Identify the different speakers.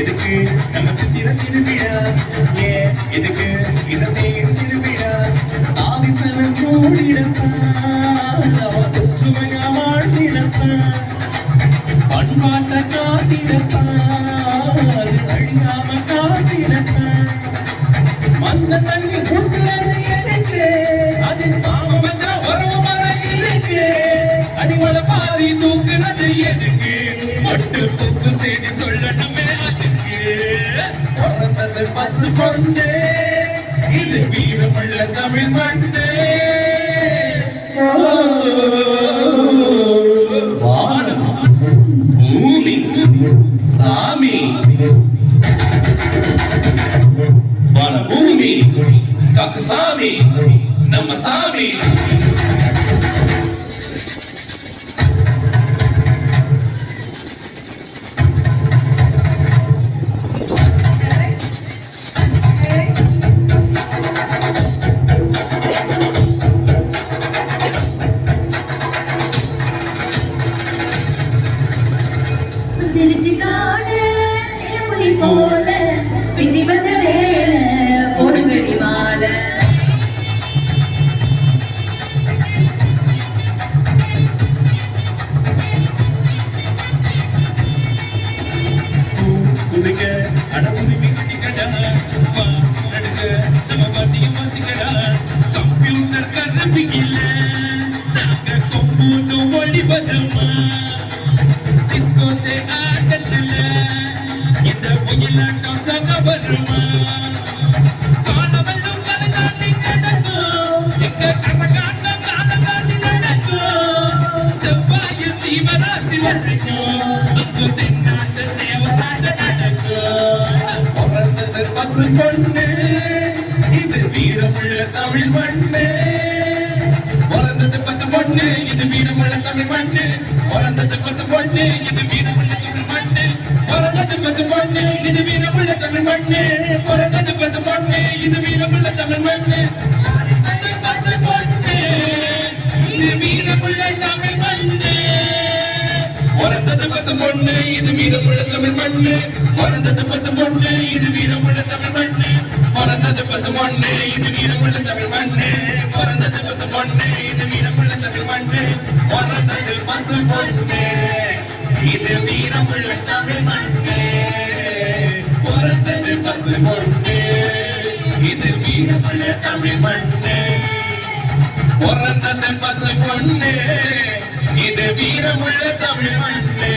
Speaker 1: எதுக்கு நம்ம சித்திர திருவிழா எதுக்கு இந்த தேர் திருவிழா சாதி சனம் கூடிடத்தான் ஒற்றுமையா வாழ்ந்திடத்தான் பண்பாட்ட காத்திடத்தான் அது அழியாம காத்திடத்தான் மஞ்ச தண்ணி குடுக்கிறது எதுக்கு அதில் மாம மந்திர உறவு மரம் இருக்கு அடிமலை பாதி தூக்குறது எதுக்கு பட்டு பொக்கு செய்தி சொல்லணுமே அதுக்கு பிறந்தது பசு கொண்டு இது வீரமுள்ள தமிழ் மண்ணு வானம் பூமி சாமி வானம் பூமி காசு சாமி நம்ம சாமி
Speaker 2: போல விதி வந்த வேலை போடுங்கடி மாலை
Speaker 1: குதிக்க அடவுரிமை கட்டிக்கடா வா நடுக்க நம்ம பாட்டியும் வாசிக்கடா கம்ப்யூட்டர் கரப்பிக்கல நாங்க கொம்பூட்டு ஒளிபதுமா டிஸ்கோத்தே ஆட்டத்துல இந்த புயலாட்டம் சங்க வருமா காலவெல்லும் கலை தாண்டி நடக்கும் எங்க கரகாட்டம் காலம் தாண்டி நடக்கும் செவ்வாயில் சீவராசி வசிக்கும் அங்கு தென்னாட்டு தேவதாண்ட நடக்கும் பிறந்தது பசு பொண்ணு இது வீரமுள்ள தமிழ் மண்ணு பிறந்தது பசு பொண்ணு இது வீரமுள்ள தமிழ் மண்ணு பிறந்தது பசு பொண்ணு இது வீரமுள்ள தமிழ் மண்ணு பிறந்தது பசு பொண்ணு இது வீரமுள்ள தமிழ் மண்ணு பிறந்தது பசு பொண்ணு இது வீரமுள்ள தமிழ் மண்ணு பிறந்தது பசு பொண்ணு இது வீரமுள்ள தமிழ் மண்ணு பிறந்தது பசு பொண்ணு இது வீரமுள்ள தமிழ் மண்ணு பிறந்தது பசு பொண்ணு இது வீரமுள்ள தமிழ் மண்ணு பிறந்தது பசு பொண்ணு இது வீரமுள்ள தமிழ் மண்ணு பிறந்தது பசு பொண்ணு இது வீரமுள்ள தமிழ் மண்ணு பிறந்தது பசு பொண்ணு இது வீரமுள்ள தமிழ் மண்ணு பிறந்தது பசு பொண்ணு இது வீரமுள்ள தமிழ் மண்ணு பிறந்தது பசு பொண்ணு இது வீரமுள்ள தமிழ் மண்ணு